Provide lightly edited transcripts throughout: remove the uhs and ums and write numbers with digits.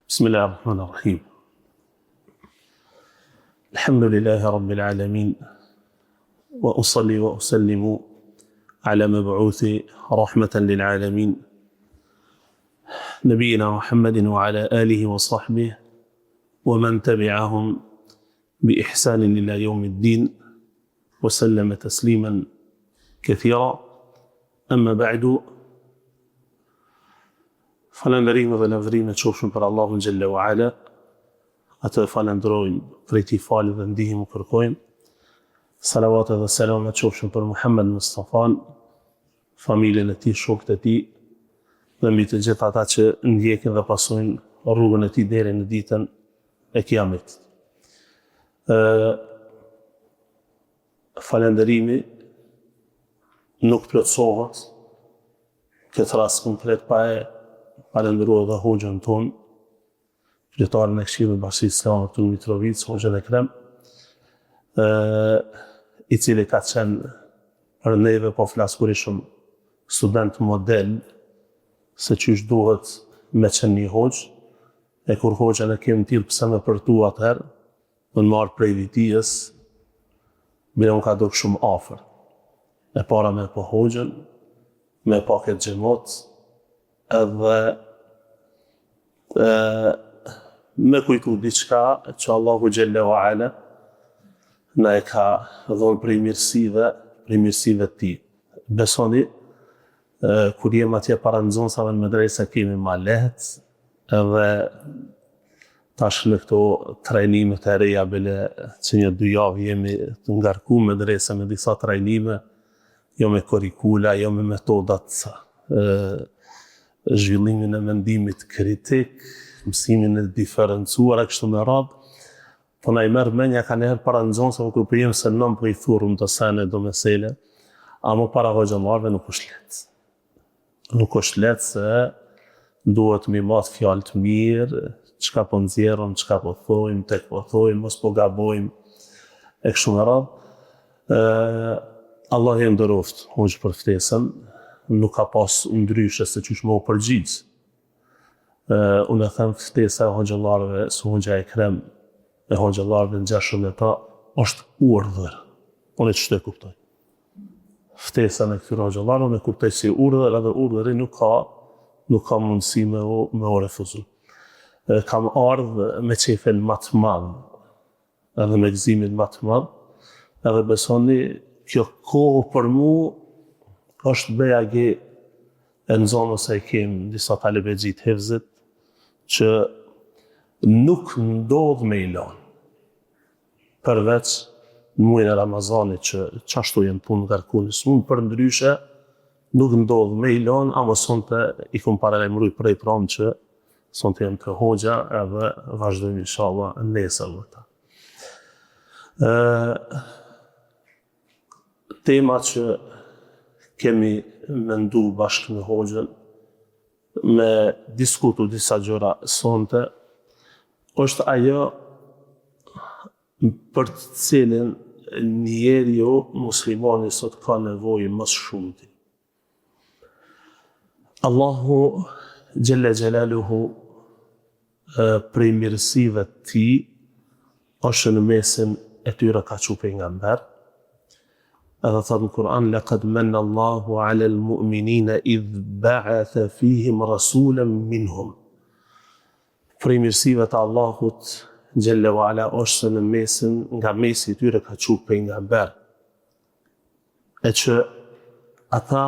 بسم الله الرحمن الرحيم. الحمد لله رب العالمين، وأصلي وأسلم على مبعوث رحمة للعالمين نبينا محمد وعلى آله وصحبه ومن تبعهم بإحسان إلى يوم الدين وسلم تسليما كثيرا. أما بعد، falënderimet dhe lavdërimet qofshin për Allahun xhalla wa ala. Atë falënderojmë, prej tij falë dhe ndihmë kërkojmë. Salavat dhe selamet qofshin për Muhammed Mustafan, familjen e tij, shokët e tij dhe mbi të gjithë ata që ndjekin dhe pasojnë rrugën e tij deri në ditën e Kiametit. Falënderimi nuk plotësohet këtë rast komplet pa e falëndëruar dhe hoxhën tonë, kryetarin e Këshillit Bashkisë Islame Artur Mitrovic, hoxhën Ekrem, i cili ka qenë për neve, po flas kurishëm, student model se çish duhet me qenë një hoxh. E kur hoxhën e kemi tillë pse më përtu atëherë, më marr prej vitijës, bile unë ka do shumë afër. E para me po hoxhën, me pa këtë xhamot, edhe me kujtu diçka që Allahu xhalla wa ala na e ka dhënë prej mirësive të tij. Besoni, kur jem atje para nxënësave në medrese kemi ma lehtë, edhe tash në këto trajnimet e reja bile që 1-2 javë jemi të ngarku medrese me disa trajnime, jo me kurikula, jo me metodat zhvillimin e mendimit kritik, mësimin e diferencuar e kështu me radhë, po na I merr mendja kanjëherë para nxënësve kur prijem se nëm për I thurrum të sene do mesele, ama para hoxhamarrëve nuk është lehtë. Nuk është lehtë se duhet mi marrë fjalë të mirë, çka po nxjerrëm, çka po thojmë, tek po thojmë, mos po gabojmë e kështu me radhë. Allah e nderoft hoxh për ftesën, nuk ka pas ndryshe se çish më u përgjigj. Unë e them ftesa e hoxhallarëve, së hoxha Ekrem, e hoxhallarëve ngjashëm me ta, është urdhër. Unë ç'të e kuptoj. Ftesa me këtyre hoxhallarëve unë e kuptoj si urdhër, edhe urdhëri nuk ka mundësi me u refuzu. Kam ardhë me qefen më të madh, edhe me gëzimin më të madh, edhe besoni kjo kohë për mu është bejagi e nxonës e kemë disa talebexhit hifzit që nuk ndodh me I lanë. Përveç në muajin e Ramazanit që qashtu jenë punë ngarku në smunë, për ndryshe nuk ndodh me I lanë, ama sonte I kom paralajmëruar prej pranë që sonte jem të hoxha edhe vazhdojmë inshallah nesër me ta. Tema që kemi mendu bashkë me hoxhën, me diskutu disa gjëra sonte, është ajo për të cilin njeriu muslimani sot ka nevojë më shumëti. Allahu xhalla xhelaluhu prej mirësive të tij është në mesin e tyre ka çu pejgamber. Edhe thot në Kur'an, laqad manna Allahu 'ala al-mu'minina idh ba'atha fihim rasulan minhum. Prej mirësive të Allahut xhalla wa ala është në mesin, nga mesi I tyre ka çu pejgamber. E që ata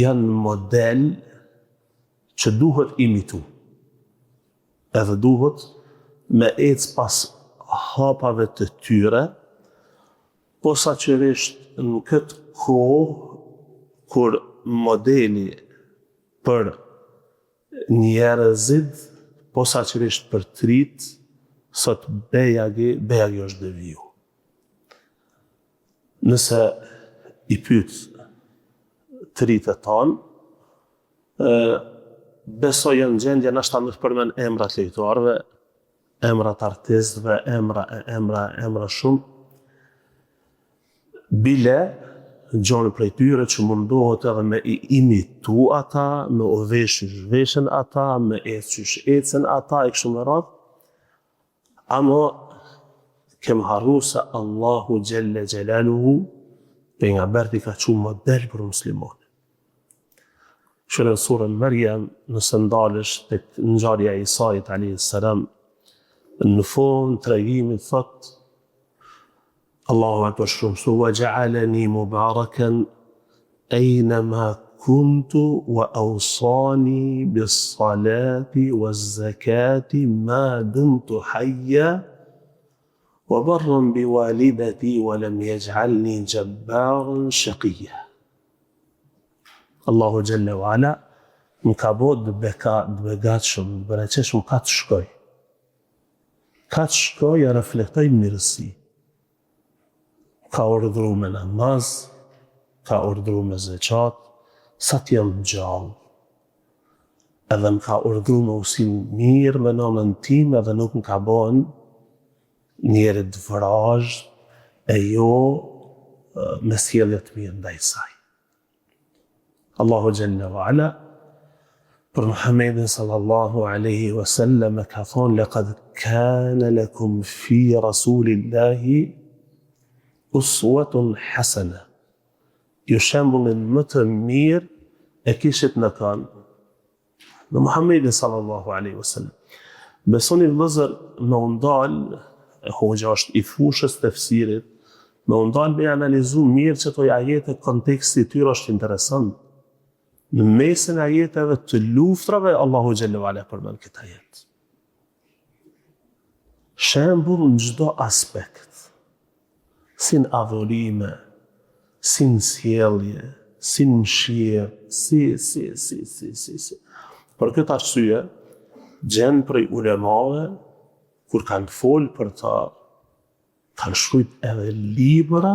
janë model që duhet imitu. Edhe duhet me ecë pas hapave të tyre, posaçërisht në këtë kohë kur modeli për njerëzit, posaçërisht për trit, sot bejagi është deviju. Nëse I pyet tritet tanë, besoj janë gjendje nashta më të përmen emrat lejtarëve, emrat artistëve, emra shumë, bile gjoni prej tyre që mundohet edhe me i imitu ata, me u vesh qysh veshen ata, me ecë qysh ecën ata, e kështu me radhë. Ama kem harru se Allahu Gjelle Gjelaluhu pejgambert i ka qenë model për muslimanë. Në surën Maryam, nëse ndalesh tek ngjarja e Isait alayhis salam, në fund tregimit thot Allahu akbar shumë wa ja'alani mubarakan aynama kuntu wa awsani bis salati waz zakati ma dumtu hayya wa barran bi walidati wa lam yaj'alni jabbaran shaqiyya. Allahu Gjelle wa Ala më ka bo të begatshëm, të bereqeshëm ka të shkoj. Ka të shkoj e reflektoj mirësi. Ka urdhru me namaz, ka urdhru me zeqat, sa t'jem gjallë. Edhe më ka urdhru me usim mirë me nënën tim, edhe nuk më ka bon njerit vrajsh e jo me sjellje të mirë ndaj saj. Allahu Gjelle wa Ala për Muhammedin sallallahu alaihi wasallam ka thonë laqad kana lakum fi rasulillahi uswatun hasana. Ju shembullin më të mirë e kishit në kanë në Muhammedin sallallahu alaihi wasallam. Besoni vëllezër, me undal, hoxha është i fushës tefsirit, me undal me analizu mirë që to ajete konteksti tyre është interesant. Në mesin e ajeteve të luftrave, Allahu Gjelle wa Ala përmend këtë ajet. Shembull në çdo aspekt, si në adhurime, si në sjellje, si në mëshirë, si. Për këtë arsye, gjen prej ulemave, kur kanë folë për ta, kanë shkruajt edhe libra,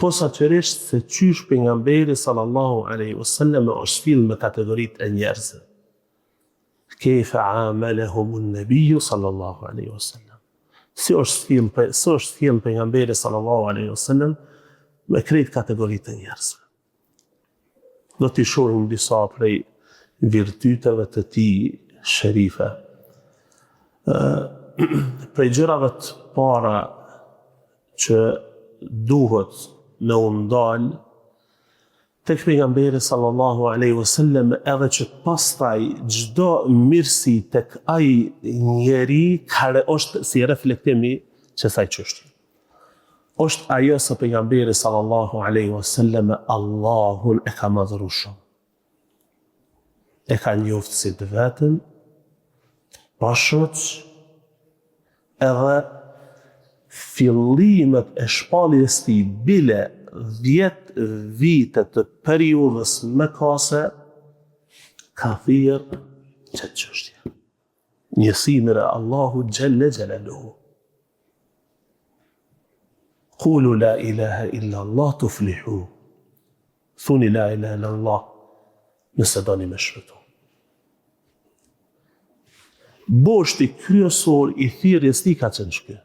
posaçërisht se qysh pejgamberi sallallahu alaihi wasallam është fill me kategoritë e njerëzve. Kayfa amalahum an-nabiy sallallahu alaihi wasallam. Si është fill pejgamberi sallallahu alaihi wasallam me krejt kategoritë e njerëzve. Do t'i shohim disa prej virtyteve të tij sherife. Prej gjërave të para që duhet me undal tek pejgamberi sallallahu alaihi wasallam, edhe që pastaj çdo mirësi tek ai njeri është si reflektimi që saj çështje. Është ajo se pejgamberi sallallahu alaihi wasallam Allahun e ka madhëruar shumë. E ka njoftë si të vetën, pashut, edhe fillimet e shpalljes të bile 10 vite të periudhës mëkase ka thirrë këtë çështje. Njësimin e Allahu Gjelle Gjelaluhu. Qulu la ilaha illa Allah tuflihu. Thuni la ilaha illa Allah nëse doni me shpëtu. Boshti kryesor i thirrjes tij ka qenë shkë.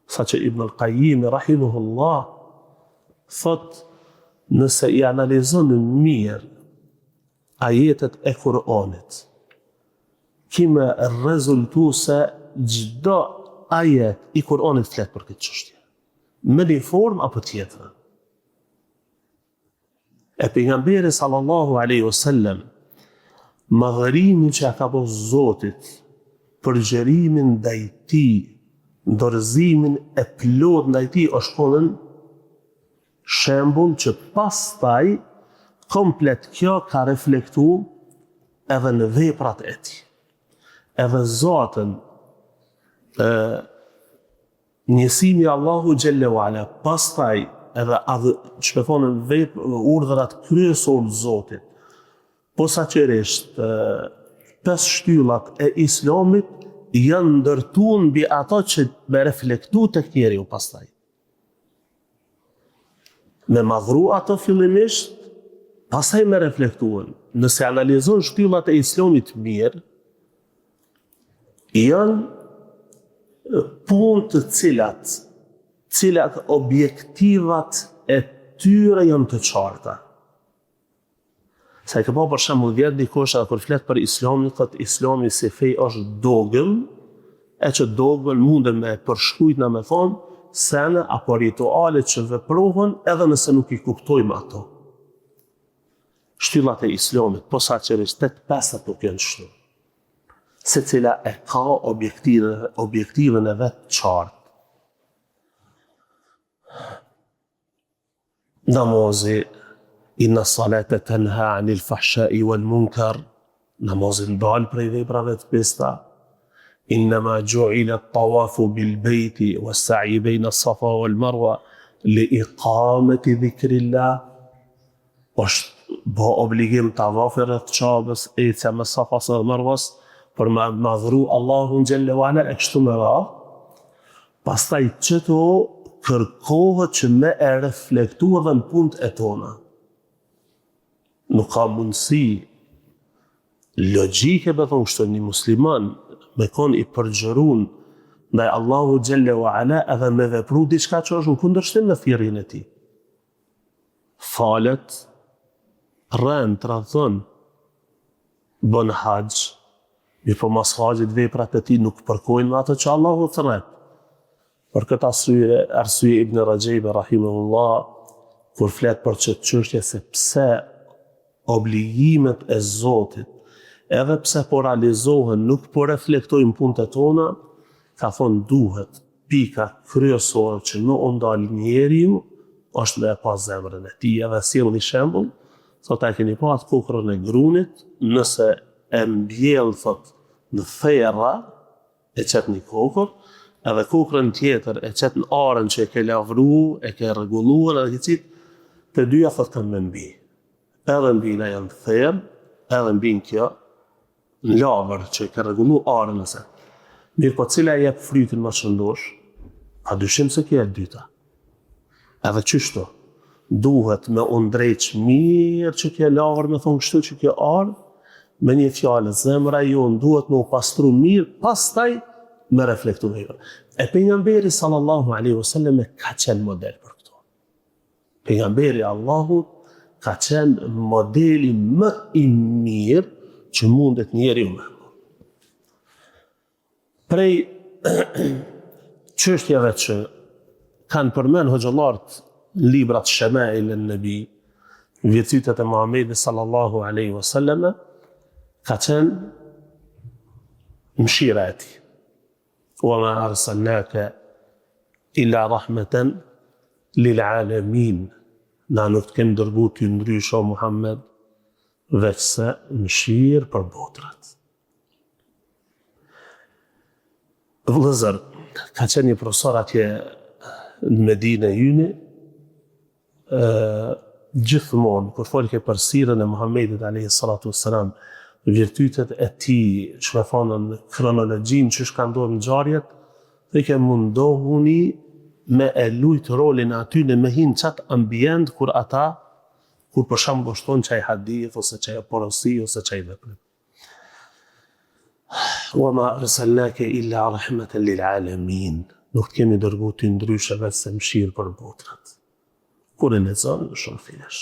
Sa që Ibn al-Qayyim rahimahullah thot, nëse i analizon mirë ajetet e Kur'anit, kime rezultu se çdo ajet i Kur'anit flet për këtë çështje, me një formë apo tjetër. E pejgamberi sallallahu alaihi wasallam, madhërimin që ka bërë Zotit, përgjërimin ndaj tij, dorëzimin e plot ndaj tij është konën shembull që pastaj komplet kjo ka reflektu edhe në veprat e tij. Edhe Zotën njësimi Allahu Gjelle wa Ala, pastaj edhe shpëtonën urdhrat kryesor të Zotit, posaçërisht 5 shtyllat e Islamit janë ndërtuar mbi ato që me reflektu tek njeriu pastaj. Me madhru ato fillimisht, pastaj me reflektuan. Nëse analizon shtyllat e Islamit mirë, janë punë të cilat objektivat e tyre janë të qarta. Sa i ka pa për shembull vjet dikush edhe kur flet për Islamin, thotë Islami si fe është dogël, e që dogël mundem me përshkruajt na me thonë sene apo rituale që veprohen edhe nëse nuk i kuptojmë ato. Shtyllat e Islamit, posaçërisht 8-5 nuk janë kështu. Secila e ka objektivin e vet qartë. Namazi, inna salata tanha anil fahsha'i wal munkar, namazi ndal prej veprave të pista. إنما جعل الطواف بالبيت والسعي بين الصفا والمروة لإقامة ذكر الله. është bo obligim tavafi rreth Ka'bës, ecja me Safas dhe Marwas për me madhru Allahun xhelle wa ala e kështu me radhë. Pastaj çeto kërkohet që me e reflektu edhe në punët e tona. Nuk ka mundësi logjike me thonë kështu një musliman me kon i përgjërun ndaj Allahu xhelle wa ala edhe me vepru diçka që është në kundërshtim me thirrjen e tij. Falet, rën, tradhon, bën haxh, mirë po mas haxhit veprat e tij nuk përkojnë me ato që Allahu thret. Për këtë arsye Ibn Rajab rahimahullah kur flet për çështë çështje se pse obligimet e Zotit edhe pse po realizohen nuk po reflektojnë punët e tona, ka thonë duhet pika kryesore që në ndal njeriu është me e pa zemrën e tij. Edhe sjell një shembull, thot ai keni pa atë kokrën e grunit, nëse e mbjell thot në therra e çet një kokër, edhe kokrën tjetër e çet në arën që e ke lavru, e ke rregulluar edhe këcit, të dyja thot kanë me mbi. Edhe mbina janë të therrë, edhe mbin kjo në lavër që e ke rregullu arën nëse. Mirë po cila e jep frytin më shëndosh, pa dyshim se kjo e dyta. Edhe qështu, duhet me undrejq mirë që kjo lavër me thonë kështu që kjo arë, me një fjalë zemra jonë duhet me u pastru mirë, pastaj me reflektu me jone. E pejgamberi sallallahu alaihi wasallam ka qenë model për këto. Pejgamberi Allahut ka qenë modeli më i mirë që mundet njeriu me. Prej çështjeve që kanë përmend hoxhallarët në librat Shamail an-Nabi, virtytet e Muhamedit sallallahu alaihi wasallam, ka qenë mëshira e tij. Wa ma arsalnaka illa rahmatan lil alamin. Na nuk të kemë dërgu ty ndrysh o Muhammed, veç se mëshirë për botrat. Vëllezër, ka qenë një profesor atje në Medinë jyni, gjithmonë, kur folke për sirën e Muhammedit alayhi salatu wassalam, virtytet e tij, që me fonën kronologjin që shka ndodhë në ngjarjet, dhe ke mundohuni me e lujt rolin aty në me hinë qatë ambient kur për shambë gështon qaj hadith, ose qaj porosi, ose qaj veprim. Wa ma arsalnake illa rahmatan lil alamin. Nuk të kemi dërgu të ndryshe vetë se mëshirë për botrat. Kur e lexon, shumë filesh.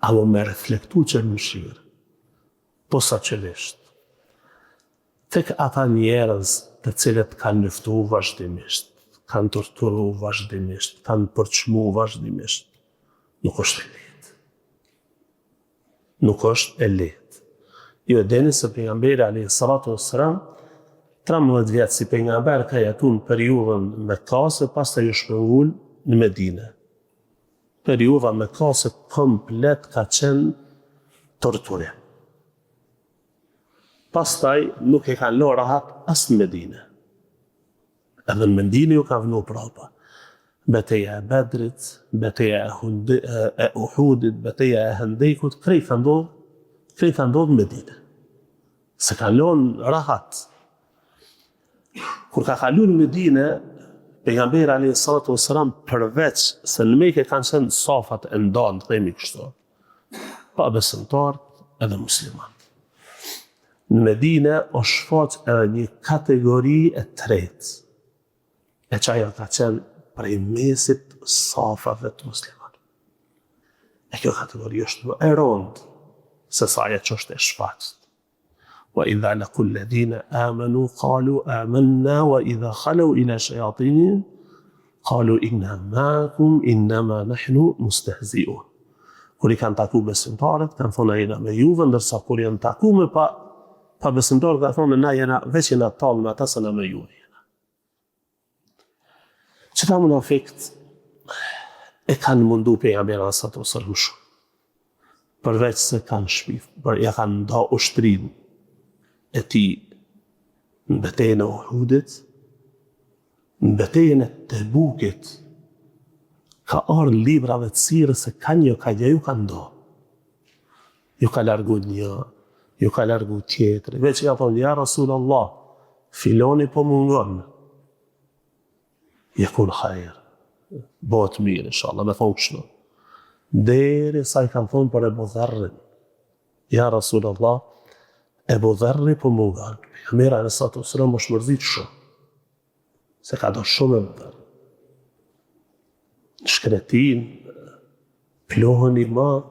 Amo me reflektu që mëshirë, posaçërisht, tek ata njerëz të cilët kanë luftu vazhdimisht, kanë torturu vazhdimisht, kanë përçmu vazhdimisht, nuk është e lehtë. Nuk është e lehtë. Jo e dini se pejgamberi alayhi salatu wassalam 13 vjet si pejgamber ka jetu në periudhën Mekase, pastaj u shpërngul në Medinë. Periudha Mekase komplet ka qenë torturim. Pastaj nuk e kanë lënë rahat as në Medinë. Edhe në Medinë ju ka vënë prapa. Betejë e Bedrit, betejë e Uhudit, betejë e Hendekut, krejtë ndodhë në Medinë. Se kanë lënë rahat. Kur ka kalu në Medinë, pejgamberi alayhi salatu wassalam përveç se në Mekë kanë qenë safat e ndan, themi kështu, pa besimtar edhe musliman. Në Medinë është shfaq edhe një kategori e tretë, e që ajo ka qenë prej mesit safave të muslimanëve. E kjo kategori është më e rëndë se sa ajo që është e shfaqët. وإذا لقوا الذين آمنوا قالوا آمنا وإذا خلوا إلى شياطينهم قالوا إنا معكم إنما نحن مستهزئون. Kur i kanë taku besimtarët, kanë thonë na jena me juve, ndërsa kur janë taku me pa besimtarët, kanë thonë na jena veç jena tallë me ata se na me juve jena. Qëta munafikt e kanë mundu pejgamberin sallallahu alaihi wasallam shumë. Përveç se kanë shpif, ja kanë nda ushtrin e ti në betejën e Uhudit, në betejën e Tebukit, ka ardhur librave të sirës se kanë ju ka ndo. Ju ka largu një, ju ka largu tjetëri. Veç ja thonë, ja Rasulallah, filoni po mungon. Jekun khajr. Bëhet mirë, inshallah, me thonë kështu. Deri sa i kanë thonë për Ebu Dharrin. Ja Rasulallah, Ebu Dharri po mungon. Pejgamberi sallallahu alaihi wasallam është mërzit shumë. Se ka do shumë Ebu Dharri. Shkretin, plohën i ma,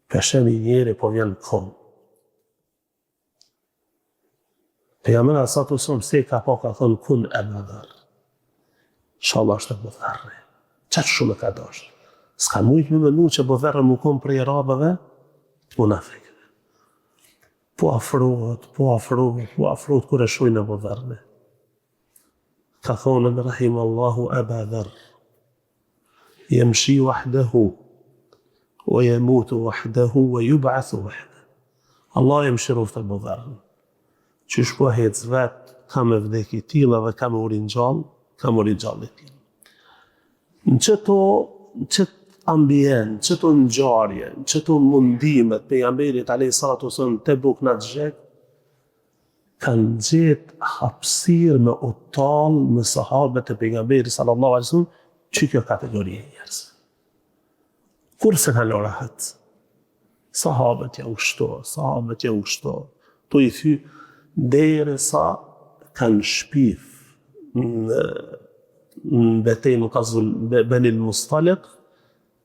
peshem i njeri po vjen në kom. Pejgamberi sallallahu alaihi wasallam se ka thonë kun Ebu Dharr. Inshallah është Ebu Dharri. Qatë shumë ka doshtë. S'ka mujtë me mënu që Ebu Dharri më kom prej rabëve të munafikëve. Po afrohet kur e shojnë Ebu Dharri. Ka thonë në rahim Allahu Ebu Dharr. يمشي وحده ويموت وحده ويبعث وحده. Allah e mëshiroft Ebu Dharrin. Qysh po hec vet, ka me vdek I tilla dhe ka me urin gjallë, ka me urin gjallë I tilla. Në qëto ambient, qëto ngjarje, qëto mundimet pejgamberit alayhi salatu wasallam Tebuk në xhek, kanë gjetë hapësirë me utall me sahabët e pejgamberit sallallahu alaihi wasallam që kjo kategori e njerëz. Kur se kanë rahat, sahabët janë ushto, to I thy deri sa kanë shpif në betejën e Beni al-Mustaliq,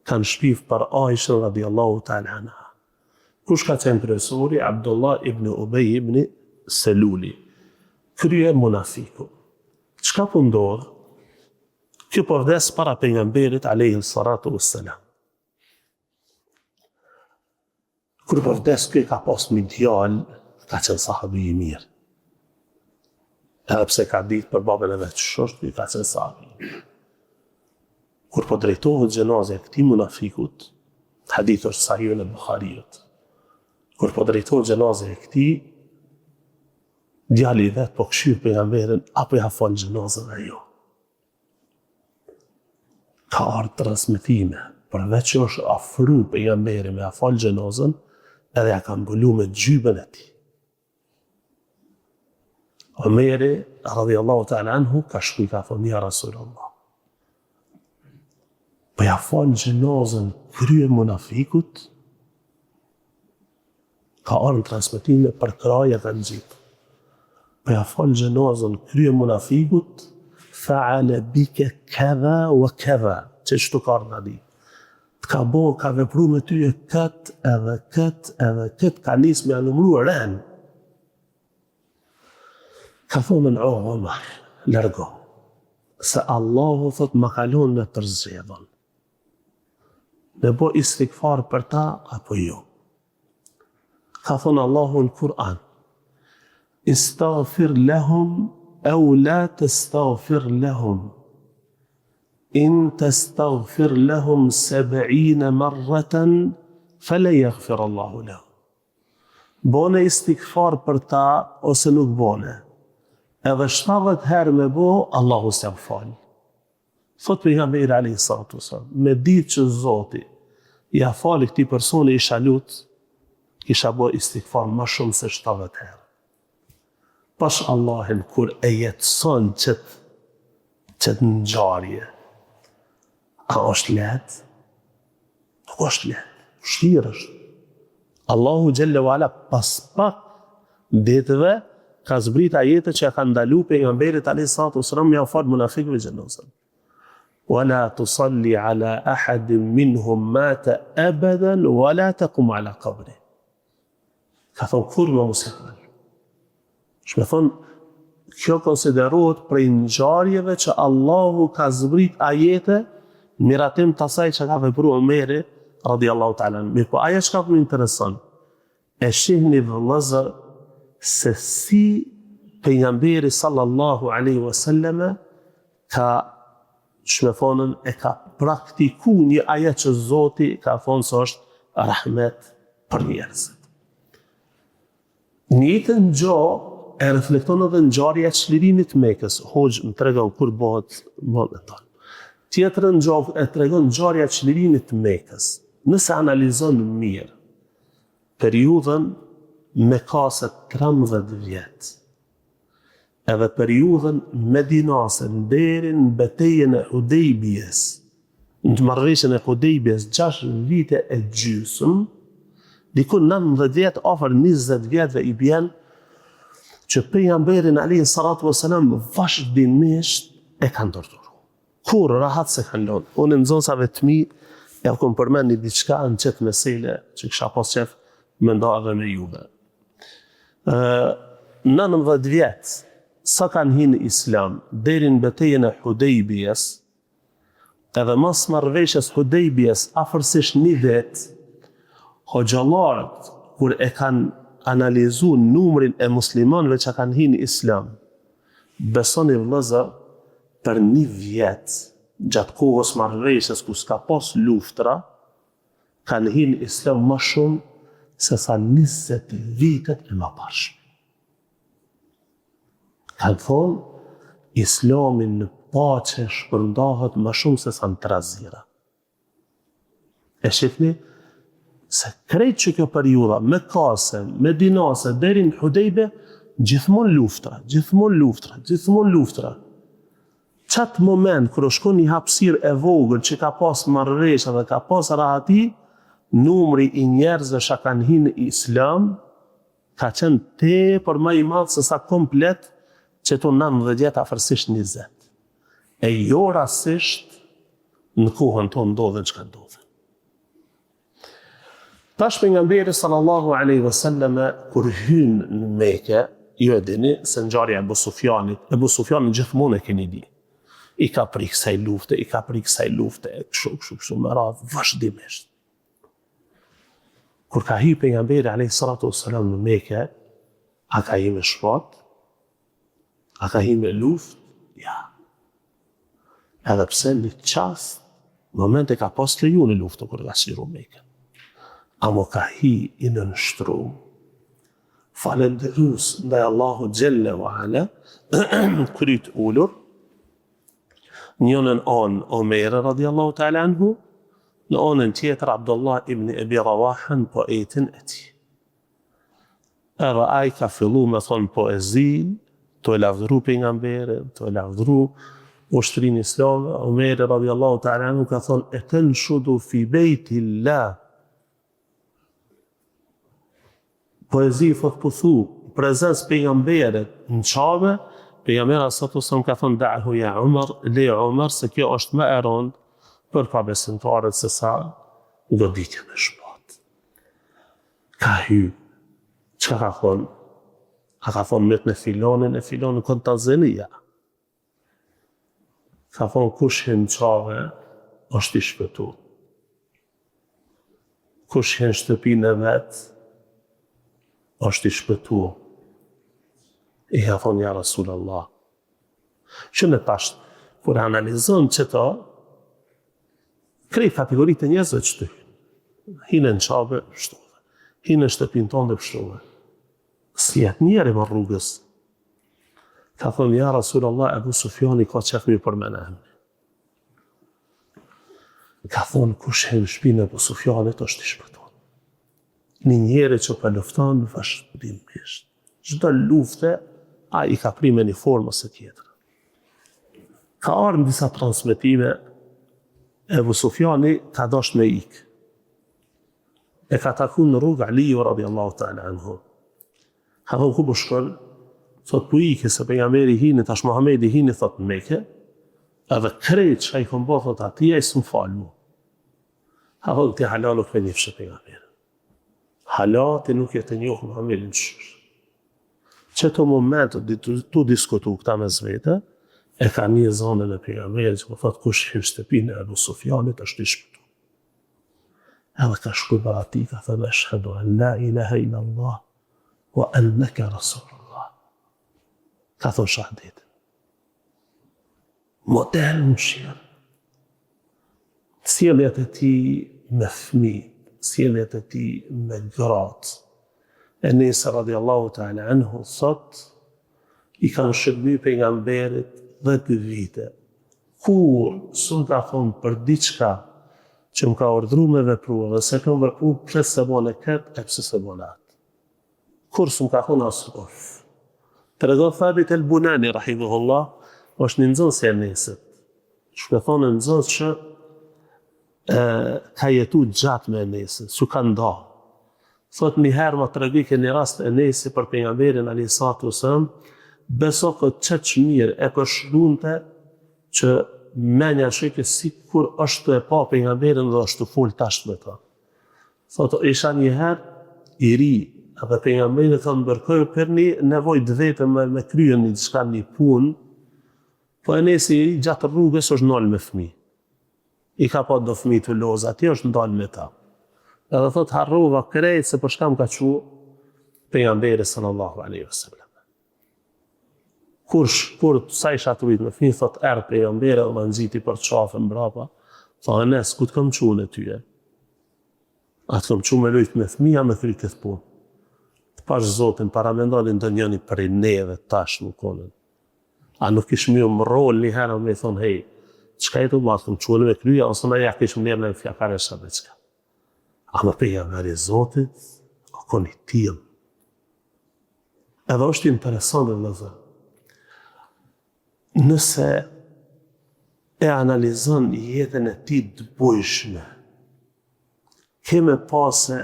kanë shpif për Aisha radhiyallahu ta'ala anha. Kush ka qenë kryesori? Abdullah ibn Ubay ibn Seluli, krye munafiku. Çka po ndodh? Kjo po vdes para pejgamberit alayhi salatu wassalam. Kur po vdes kjo ka pas një djalë, ka qenë sahabi I mirë. Edhe pse ka ditë për babën e vet shosht, ka qenë sahabi. Kur po drejtohet xhenazja e këtij munafikut, hadith është sahih në Buhariut. Kur po drejtohet xhenazja e këtij, djali I vet po këshyr pejgamberin apo ja fal xhenazën ai jo. Ka ardhur transmetime, përveç që është afru pejgamberi me afal xhenazën, edhe ja ka mbulu me gjybën e tij. Omeri radhiyallahu ta'ala anhu ka shkuj ka thonë ja Rasulullah. Po ja fal xhenazën krye munafikut, ka ardhur transmetime për kraje dhe nxit. Po ja fal xhenazën krye munafikut, fa'ala bika kadha wa kadha, që shtu ka ardhur di. Ka vepru me ty e kët, ka nis me anumru ren. Ka thonë në Omar, largo, se Allahu thot më kalon me përzgjedhën. Me bo istighfar për ta, apo jo. Ka thonë Allahu në Kur'an, istaghfir lahum أو لا تستغفر لهم إن تستغفر لهم 70 مرة فلا يغفر الله لهم. Bone istighfar për ta ose nuk bone. Edhe 70 herë me bo, Allahu s'ja fal. Thot pejgamberi alayhi salatu wasallam, me ditë që Zoti ja fali këtij personi I shalut, kisha bo istighfar më shumë se 70 herë. Pash Allahin kur e jetëson qëtë ngjarje, a është lehtë? Nuk është lehtë, vështirë është. Allahu xhalla wala pas pak ditëve ka zbrit ajete që ka ndalu pejgamberit alayhi salatu wasallam ja fal munafikëve xhenazën. ولا تصلي على أحد منهم مات أبدا ولا تقم على قبره. Ka thonë kur më mos e fal. Shme thonë, kjo konsiderohet prej ngjarjeve që Allahu ka zbrit ajete miratim të asaj që ka vepru Omeri radiallahu ta'ala. Mirë po aja që ka më intereson, e shihni vëllëzër se si pejgamberi sallallahu alaihi wasallam ka shmefonën e ka praktiku një ajet që Zoti ka thonë se është rahmet për njerëzit. Njëjtën gjë e reflekton edhe ngjarja e çlirimit të Mekës. Hoxh më tregon kur bëhet tonë. Tjetrën gjë e tregon ngjarja e çlirimit të Mekës. Nëse analizon mirë periudhën me kase 13 vjet, edhe periudhën medinase deri në betejën e Hudejbijës, në marrëveshjen e Hudejbijës 6 vite e gjysmë, diku 19 vjet, ofër 20 vjetëve i bjen që pejgamberin alayhi salatu wassalam vazhdimisht e kanë torturuar. Kur rahat se kanë lënë. Unë nxënësave të mi ja kom përmend diçka në çet mesele që kisha pas qef më nda edhe me juve. 19 vjet sa kanë hinë Islam deri në betejën e Hudejbijës, edhe mas marrëveshjes Hudejbijës afërsisht 1 vit, hoxhallarët kur e kanë analizu numrin e muslimanëve që kanë hinë Islam, besoni vëllezër, për 1 vjet, gjatë kohës marrëveshjes ku s'ka pas luftra, kanë hinë Islam më shumë se sa 20 vitet e më parshme. Kanë thonë, Islamin në paqe shpërndahet më shumë se sa në trazira. E shifni, se krejt që kjo periudha, me kase, me dinase, deri në Hudejbe, gjithmonë luftra. Qatë moment, kër shkon një hapësirë e vogël që ka pas marrëveshje dhe ka pas rahati, numri i njerëzve që kanë hinë Islam, ka qenë tepër më i madh se sa komplet që to 19 vjet afërsisht 20. E jo rastisht në kohën tonë ndodhen çka ndodhen. Tash pejgamberi sallallahu alaihi wasallam kur hyn në Mekë, ju e dini se ngjarja e Abu Sufjanit gjithmonë e keni di. I ka prik kësaj lufte, kështu me radhë vazhdimisht. Kur ka hyrë pejgamberi alayhi salatu wassalam në Mekë, a ka hyrë me shpat? A ka hyrë me luftë? Ja. Edhe pse në çast, momente ka pas leju në luftë kur ka shiru Mekë. Amo ka hi i nënshtru, falenderus ndaj Allahu Gjelle wa Ala, kryt ullur, njënën anë Omeri radiallahu ta'ala anhu, në anën tjetër Abdullah ibn Abi Rawahan poetin e tij. Edhe ai ka fillu me thonë poezi, të e lavdru pejgamberin, të e lavdru ushtrin islame. Omeri radiallahu ta'ala anhu ka thonë, e të nëshudu fi bejtillah, poezi thot pëthu, prezens pejgamberit në Qabe, pejgamberi sot ose më ka thonë da'hu ja Umar, le Umar, se kjo është më e rëndë për pa besimtarët se sa goditje me shpat. Ka hy, që ka thonë? A ka thonë met me filonin, e filonin kënë të zënia. Ka thonë kush hin Qabe, është i shpëtu. Kush hin shtëpinë e vetë, është i shpëtu. I ka thonë ja Rasulallah. Që në tash, kur analizon që ta, krej kategoritë e njerëzve që të hynë. Hinë në Qabe, pështove. Hinë në shtëpinë tonë dhe pështove. Si jetë njeri më rrugës. Ka thonë ja Rasulallah, Abu Sufjani ka qefmi për mene emni. Ka thonë kush he në shpinë Abu Sufjanit është i shpëtu. Një njeri që për lufton vazhdimisht. Çdo lufte, a i ka pri me një formë ose tjetër. Ka arë në disa transmetime, Abu Sufjani ka dosh me ikë. E ka taku në rrugë Aliju radiallahu ta'ala anhu. Ka thonë ku po shkon, thot po ikë, se pejgamberi hini, tash Muhamedi hini, thot në Mekë, Edhe krejt që i kom bo, thot ati, a i s'm falë mu. Ha thot, ti hala nuk me njëfshë për nga mirë. Hala ti nuk jetë njohë nga mirë në qështë. Që të momentët tu diskutu këta me zvete, e ka një zonën e pejgamberit që më thot kush hyn shtëpinë e Abu Sufjanit është i shpëtuar. Edhe ka shkuar për ati, ka thënë ashhadu an la ilaha illa Allah wa annaka rasulullah. Ka thonë shahadetin. Model mëshirë. Sjelljet e tij me fëmijë, sjelljet e tij me gratë. Enes radiallahu ta'ala anhu thot, i kanë shërby pejgamberit 10 vite. Kur s'u ka thonë për diçka që më ka urdhru me vepru, dhe se kam vepru pse se bone këtë, e pse se bone atë. Kur s'u ka thonë asë of. Të regon Thabit el Bunani, rahimahullah, është një nëzën se Enesit. Shka thonë nëzën që ka jetu gjatë me Enesit, su ka nda. Thot një herë më të regi ke një rast Enesi për pejgamberin alisatu sëm, beso këtë qëtë mirë e përshlunte që menja shëjke si kur është të e pa pejgamberin dhe është të full tash me ta. Thot, isha një herë i ri, edhe pejgamberin të ndërkojë për një nevoj dvete me kryen një diçka një punë, po Enesi i ri gjatë rrugës është nalë me fëmi. I ka pa do fëmi të loza, ati është ndalë me ta. Edhe thot, harrova krejt se për shkam ka që pejgamberi sallallahu alaihi wasallam. Kur sa isha të rritë me fëmi, thot, erë pejgamberi dhe më nëziti për qafën mbrapa, thot, Enes, ku të kam që në tyje? Atë kam që me lujtë me fëmija me thri këtë punë. Pash Zotin, paramendolin dë njëni për i neve tash në konën. A nuk ishë mjë më rol një herë me i thonë, hej, qka jetu ma të kam që me kryja, ose në jak ishë më njerë në fjakare shabe qka. A më pejgamberi Zotit, o koni tijëm. Edhe është interesant dhe lëzë. Nëse e analizon jetën e ti të bujshme, keme pase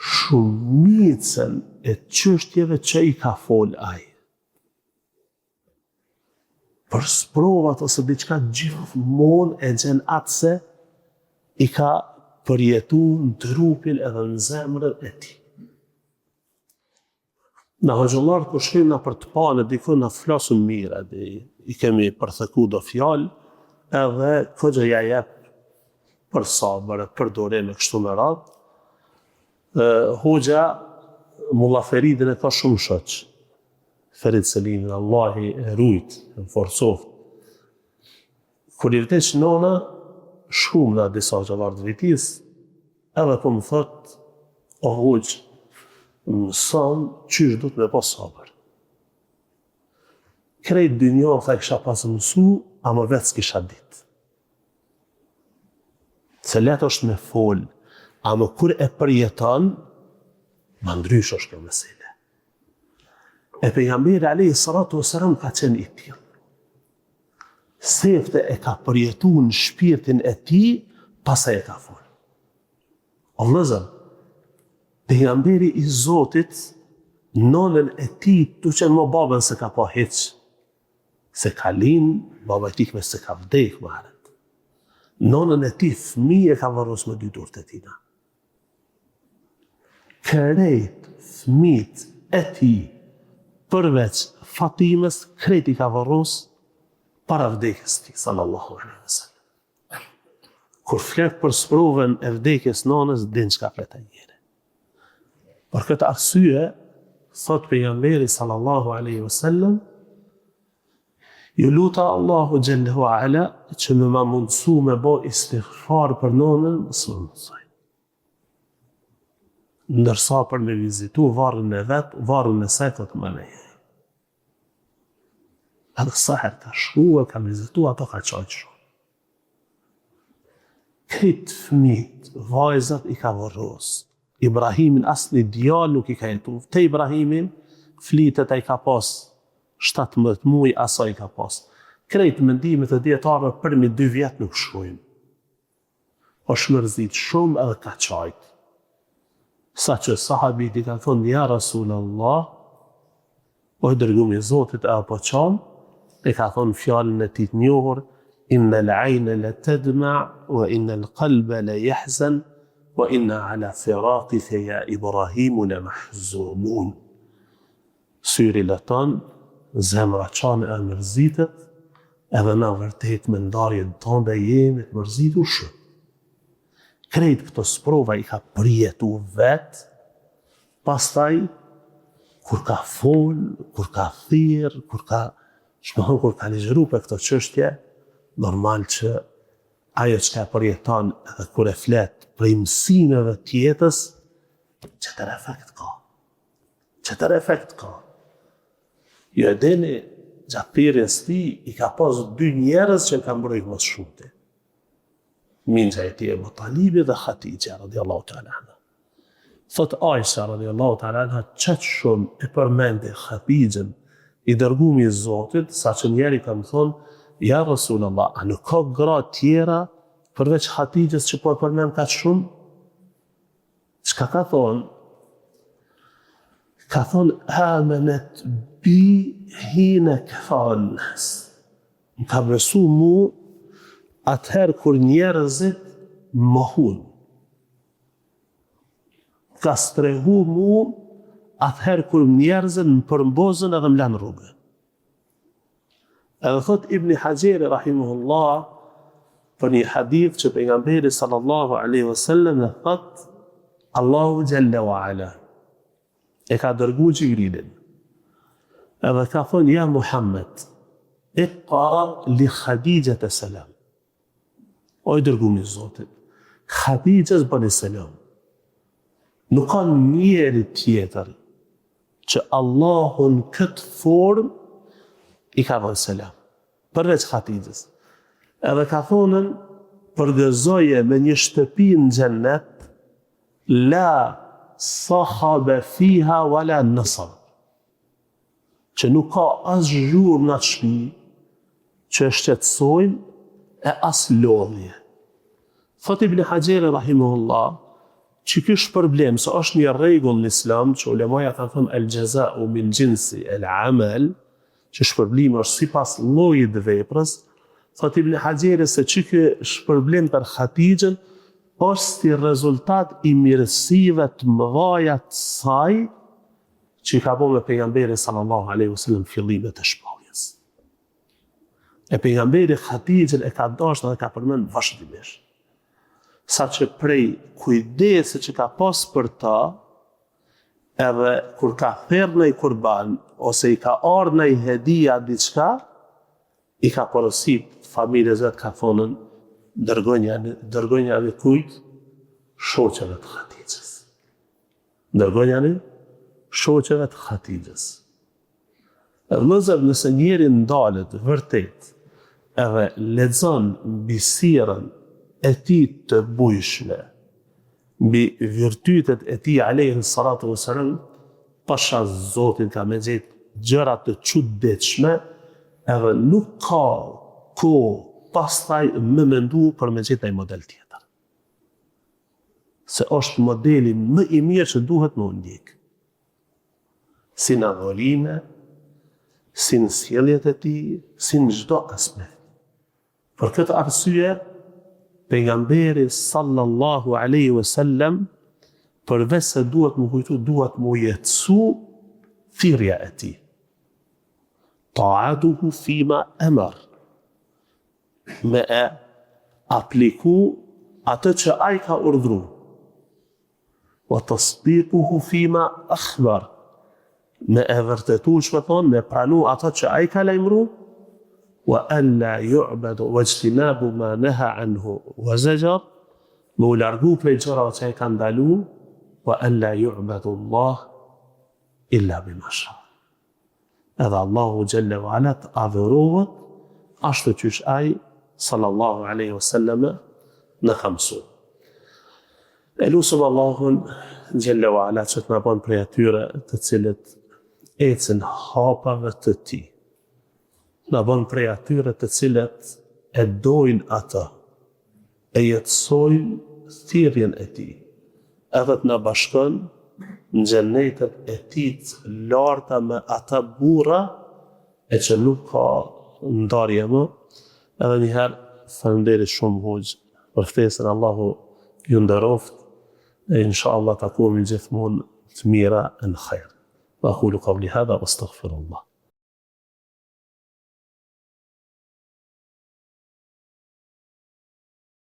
shumicën e çështjeve që i ka fol ai. Për sprovat ose diçka gjithmonë e gjen atë se i ka përjetu në trupin edhe në zemrën e ti. Në hoxhëllarë kur shkojmë për të panë, dikun në flasëm mire, i kemi përthëku do fjalë, edhe këgjë ja jep për sabër, për doreme kështu me radhë. Hoxha Mulla Feridin e ka shumë shoqë. Ferid Selinin, Allahi e rujt, e forcoft. Kur i vteq nona, shumë në disa xhallar të vitis, edhe po më thot, o hoxh, mëson qysh du të me pas sabër. Krejt dynjon tha kisha pas mësu, a më vetë s'kisha dit. Se letë është me fol, a më kur e përjeton, më ndrysh është kjo mesele. E pejgamberi alayhi salatu wasalam ka qenë i tillë. Sefte e ka përjetu në shpirtin e ti, pasaj e ka fol. O vëllezër, pejgamberi i Zotit, nonën e ti të qenë më babën se ka pa heq, se ka linë, baba e tikme se ka vdek më herët. Nonën e ti fëmijë e ka varros me 2 dorë të tina. Krejt fëmijët e ti, përveç Fatimës, krejt i ka varros para vdekjes ti, sallallahu alaihi wasallam. Kur flet për sprovën e vdekjes nonës, din çka flet ai njeri. Për këtë arsye, thot pejgamberi sallallahu alaihi wasallam, ju luta Allahu xhallahu ala që më mundësu me bo istighfar për nonën, mësë mësaj. Ndërsa për me vizitu varrën e vetë, varrën e saj të më nejë. Edhe sa herë ka shkuar, ka vizitu, ato ka qajtë shumë. Këtë fëmijët, vajzat i ka varros. Ibrahimin asë një djalë nuk i ka jetu. Te Ibrahimin, flitet e i ka pas 17 muaj, asa i ka pas. Krejt mendimet e djetarëve përmi 2 vjetë nuk shkojnë. O shmërzit shumë edhe ka qajtë. Sa që sahabit i ka thonë, ja Rasulallah, o i dërgumi Zotit e apo qanë, e ka thonë fjalën e tij të njohur, innal ayna la tadma wa innal qalba la yahzan wa inna ala firaqika ya Ibrahim la mahzunun. Syri lëton, zemra qanë e mërzitet, edhe na vërtet me ndarjen tënde jemi të mërzitur shumë. Krejt këto sprova i ka përjetu vetë, pastaj, kur ka fol, kur ka thirr, kur ka ligjëru për këto çështje, normal që ajo që ka përjeton edhe kur e flet prej mësimeve të jetës, çetër efekt ka. Jo e dini, gjatë thirrjes ti i ka pas 2 njerëz që kanë mbrojtur më shumë. Minxha e tij Ebu Talibi dhe Hatixha radhiyallahu ta'ala anha. Thot Aisha radhiyallahu ta'ala anha, çet shumë e përmendi Hatixhën i dërguari i Zotit, saqë njëri ka më thonë, ja Rasulullah, a nuk ka gra tjera përveç Hatixhës që po e përmend kaq shumë? Çka ka thonë? Ka thonë, amenet bi hine këfan nës. Më ka besu mu atëherë kur njerëzit mohun. Ka strehu mu atëherë kur njerëzit më përmbozën edhe më lanë rrugë. Edhe thot Ibn Hajeri rahimahullah për një hadith që pejgamberi sallallahu alaihi wasallam dhe thot, Allahu Jalla wa Ala e ka dërgu Gjibrilin edhe ka thonë, ja Muhammed, iqra li Khadijat e selam. O i dërgumi i Zotit, Khadijës bëni selam. Nuk ka njeri tjetër që Allahun këtë form i ka dhënë selam, përveç Khadijës. Edhe ka thonën, përgëzoje me një shtëpi në xhennet, la sahabe fiha wala nasab, që nuk ka as zhurmë në atë shtëpi që e shqetësojnë e as lodhje. Thot Ibn Hajeri rahimahullah, që ky shpërblim, se është një rregull në Islam, që ulemaja kanë thënë el jaza'u min jinsi el amal, që shpërblimi është sipas llojit të veprës. Thot Ibn Hajeri se që ky shpërblim për Hatixhën është si rezultat i mirësive të mëdha të saj që i ka bërë me pejgamberin sallallahu alaihi wasallam fillimet e shpalljes. E pejgamberi Hatixhën e ka dashur dhe ka përmend vazhdimisht. Saqë prej kujdesit që ka pas për ta, edhe kur ka thirrë në i kurban, ose i ka ardhur në i hedia diçka, i ka porosit familjes vetë, ka thonën, dërgonja dhe kujt? Shoqeve të Hatixhës. Dërgonja dhe shoqeve të Hatixhës. Vëllezër, nëse njeri ndalet vërtet, edhe lexon mbi sirën e tij të bujshme, mbi virtytet e tij alayhi salatu wassalam, pasha Zotin ka me gjetë gjëra të çuditshme, edhe nuk ka kohë pastaj më mendu për me gjetë ai model tjetër. Se është modeli më i mirë që duhet më ndjek. Si në adhurime, si në sjelljet e tij, si në çdo aspekt. Për këtë arsye, pejgamberi sallallahu alaihi wasallam përveç se duhet më kujtu, duhet më jetësu thirrja e tij. Ta'atuhu fima amar. Me e apliku atë që ai ka urdhru. Wa tasdiquhu fima akhbar. Me e vërtetu, që me thonë, me pranu atë që ai ka lajmëru, wa alla yu'badu wajtinabu ma naha anhu wa zajar, me u largu prej gjërave që ai ka ndalu, wa alla yu'badu Allah illa bima sha. Edhe Allahu Jalla wa Ala të adhurohet ashtu qysh ai sallallahu alaihi wasallam në ka mësu. E lusëm Allahun Jalla wa Ala që të na bën prej atyre të cilët ecën hapave të tij. Na bën prej atyre të cilët e dojnë atë, e jetësojnë thirrjen e tij, edhe të na bashkon në xhenetet e tij larta me ata burra e që nuk ka ndarje më. Edhe njëherë, faleminderit shumë hoxh për ftesën, Allahu ju nderoft, e inshallah takohemi gjithmonë të mira në khajr. Aqulu qawli hadha wastaghfirullah.